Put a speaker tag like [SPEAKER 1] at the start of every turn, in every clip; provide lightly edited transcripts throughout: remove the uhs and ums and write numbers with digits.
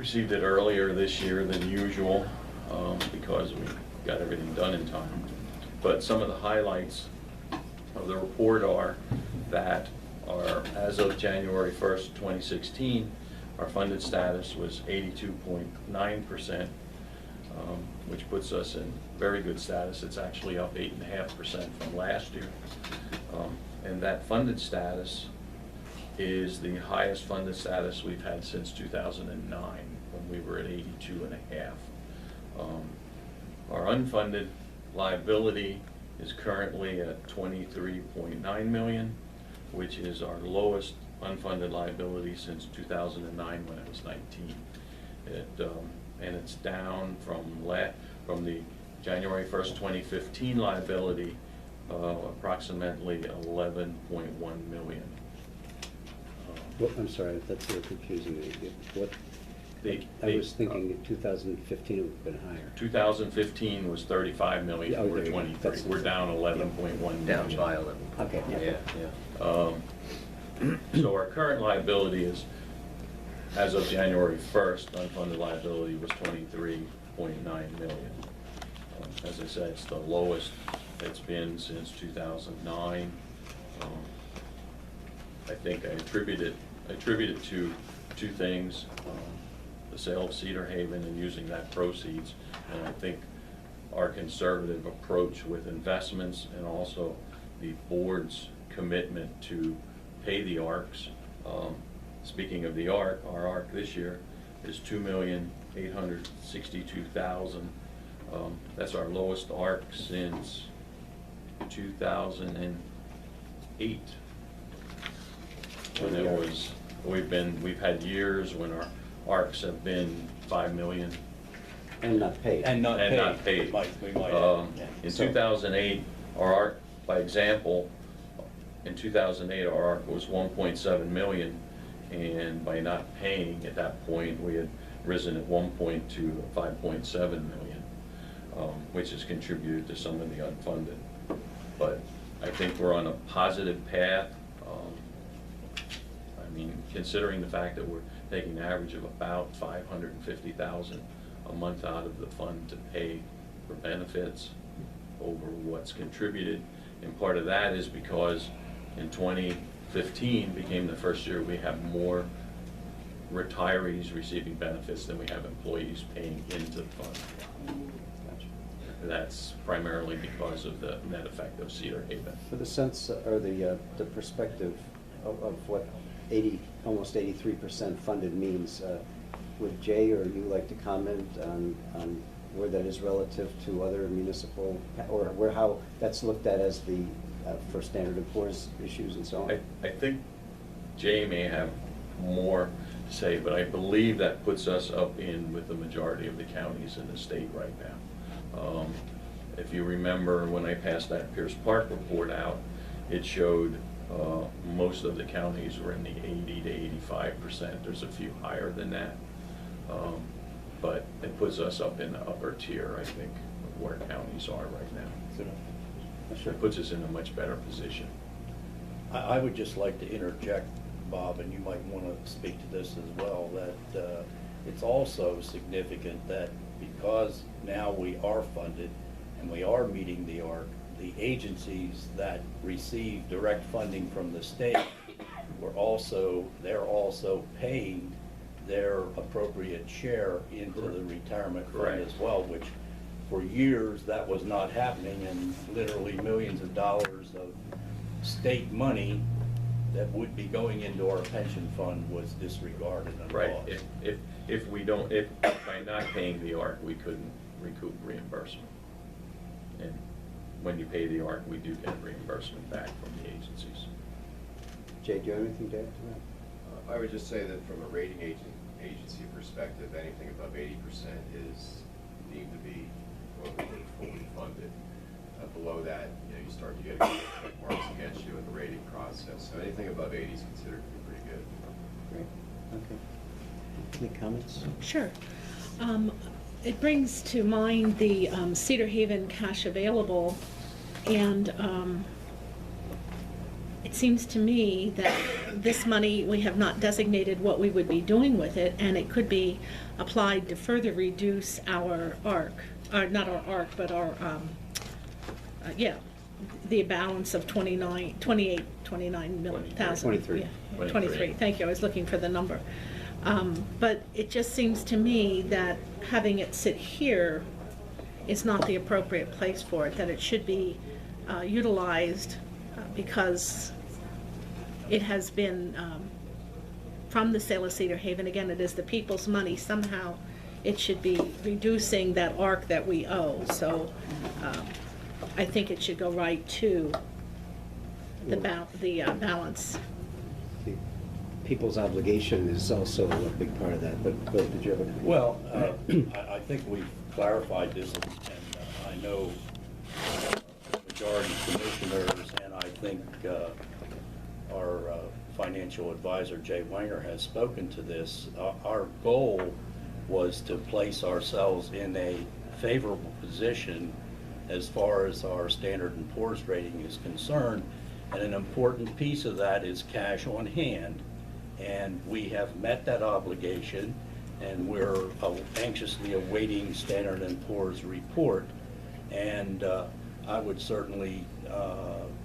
[SPEAKER 1] received it earlier this year than usual because we got everything done in time. But some of the highlights of the report are that as of January 1st, 2016, our funded status was 82.9%, which puts us in very good status. It's actually up 8.5% from last year. And that funded status is the highest funded status we've had since 2009, when we were at 82.5. Our unfunded liability is currently at $23.9 million, which is our lowest unfunded liability since 2009 when it was 19. And it's down from the January 1st, 2015 liability, approximately $11.1 million.
[SPEAKER 2] Well, I'm sorry, that's a little confusing. I was thinking in 2015 it would have been higher.
[SPEAKER 1] 2015 was 35 million,
[SPEAKER 2] Yeah,
[SPEAKER 1] we're 23. We're down 11.1 million.
[SPEAKER 3] Down by 11.
[SPEAKER 2] Okay.
[SPEAKER 3] Yeah.
[SPEAKER 1] So our current liability is, as of January 1st, unfunded liability was 23.9 million. As I said, it's the lowest it's been since 2009. I think I attribute it to two things. The sale of Cedar Haven and using that proceeds, and I think our conservative approach with investments and also the board's commitment to pay the ARCs. Speaking of the ARC, our ARC this year is $2,862,000. That's our lowest ARC since 2008. When it was, we've had years when our ARCs have been $5 million.
[SPEAKER 2] And not paid.
[SPEAKER 4] And not paid.
[SPEAKER 1] We might in
[SPEAKER 2] So-
[SPEAKER 1] 2008, our ARC, by example, in 2008, our ARC was 1.7 million, and by not paying at that point, we had risen at 1.2 to 5.7 million, which has contributed to some of the unfunded. But I think we're on a positive path. I mean, considering the fact that we're taking an average of about $550,000 a month out of the fund to pay for benefits over what's contributed. And part of that is because in 2015 became the first year we have more retirees receiving benefits than we have employees paying into the fund. That's primarily because of the net effect of Cedar Haven.
[SPEAKER 2] For the sense, or the perspective of what almost 83% funded means, would Jay or you like to comment on where that is relative to other municipal, or how that's looked at as the for Standard & Poor's issues and so on?
[SPEAKER 1] I think Jay may have more to say, but I believe that puts us up in with the majority of the counties in the state right now. If you remember when I passed that Pierce Park report out, it showed most of the counties were in the 80 to 85%. There's a few higher than that. But it puts us up in the upper tier, I think, of where counties are right now.
[SPEAKER 2] Sure.
[SPEAKER 1] It puts us in a much better position.
[SPEAKER 4] I would just like to interject, Bob, and you might want to speak to this as well, that it's also significant that because now we are funded and we are meeting the ARC, the agencies that receive direct funding from the state they're also paying their appropriate share into the retirement fund as well, which for years that was not happening, and literally millions of dollars of state money that would be going into our pension fund was disregarded and
[SPEAKER 1] Right.
[SPEAKER 4] lost.
[SPEAKER 1] If by not paying the ARC, we couldn't recoup reimbursement. And when you pay the ARC, we do get reimbursement back from the agencies.
[SPEAKER 2] Jay, do you have anything to add to that?
[SPEAKER 5] I would just say that from a rating agency perspective, anything above 80% is deemed to be quote-unquote fully funded. Below that, you start to get check marks against you in the rating process. So anything above 80 is considered to be pretty good.
[SPEAKER 2] Great. Okay. Any comments?
[SPEAKER 6] Sure. It brings to mind the Cedar Haven cash available, and it seems to me that this money, we have not designated what we would be doing with it, and it could be applied to further reduce our ARC, not our ARC, but our, the balance of 29 thousand.
[SPEAKER 2] 23.
[SPEAKER 6] Yeah, 23, thank you, I was looking for the number. But it just seems to me that having it sit here is not the appropriate place for it, that it should be utilized because it has been, from the sale of Cedar Haven, again, it is the people's money, somehow it should be reducing that ARC that we owe. So I think it should go right to the balance.
[SPEAKER 2] The people's obligation is also a big part of that, but did you have a?
[SPEAKER 4] Well, I think we've clarified this, and I know the majority commissioners, and I think our financial advisor, Jay Wanger, has spoken to this. Our goal was to place ourselves in a favorable position as far as our Standard & Poor's rating is concerned, and an important piece of that is cash on hand. And we have met that obligation, and we're anxiously awaiting Standard & Poor's report. And I would certainly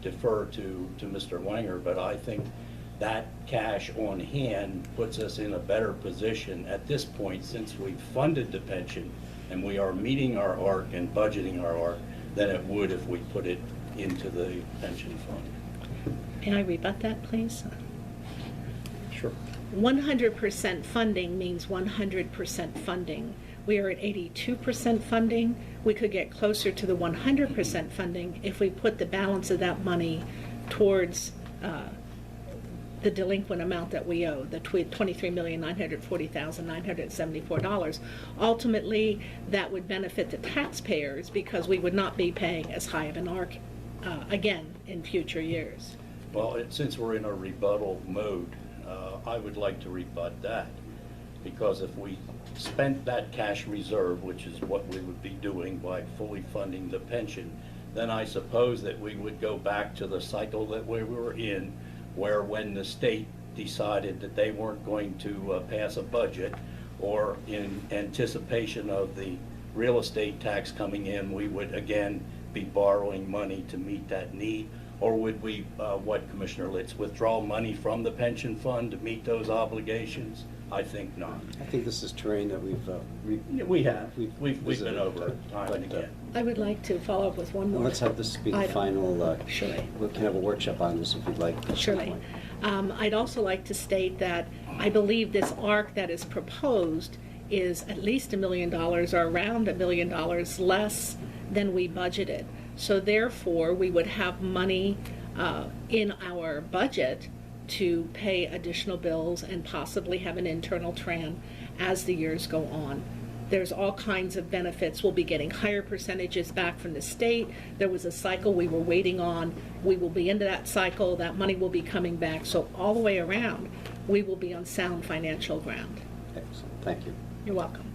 [SPEAKER 4] defer to Mr. Wanger, but I think that cash on hand puts us in a better position at this point, since we've funded the pension and we are meeting our ARC and budgeting our ARC, than it would if we put it into the pension fund.
[SPEAKER 6] May I rebut that, please?
[SPEAKER 2] Sure.
[SPEAKER 6] 100% funding means 100% funding. We are at 82% funding. We could get closer to the 100% funding if we put the balance of that money towards the delinquent amount that we owe, the $23,940,974. Ultimately, that would benefit the taxpayers because we would not be paying as high of an ARC again in future years.
[SPEAKER 4] Well, since we're in a rebuttal mode, I would like to rebut that, because if we spent that cash reserve, which is what we would be doing by fully funding the pension, then I suppose that we would go back to the cycle that we were in, where when the state decided that they weren't going to pass a budget, or in anticipation of the real estate tax coming in, we would again be borrowing money to meet that need. Or would we, what, Commissioner Litz, withdraw money from the pension fund to meet those obligations? I think not.
[SPEAKER 2] I think this is terrain that we've
[SPEAKER 4] We have.
[SPEAKER 2] We've
[SPEAKER 4] We've been
[SPEAKER 2] visited,
[SPEAKER 4] over time and
[SPEAKER 2] but,
[SPEAKER 4] again.
[SPEAKER 6] I would like to follow up with one more.
[SPEAKER 2] let's have this be the
[SPEAKER 6] item.
[SPEAKER 2] final.
[SPEAKER 6] Surely.
[SPEAKER 2] We can have a workshop on this if you'd like. at some
[SPEAKER 6] Surely.
[SPEAKER 2] point.
[SPEAKER 6] I'd also like to state that I believe this ARC that is proposed is at least $1 million or around $1 million less than we budgeted. So therefore, we would have money in our budget to pay additional bills and possibly have an internal TRAN as the years go on. There's all kinds of benefits. We'll be getting higher percentages back from the state. There was a cycle we were waiting on. We will be into that cycle. That money will be coming back. So all the way around, we will be on sound financial ground.
[SPEAKER 2] Excellent, thank you.
[SPEAKER 6] You're welcome.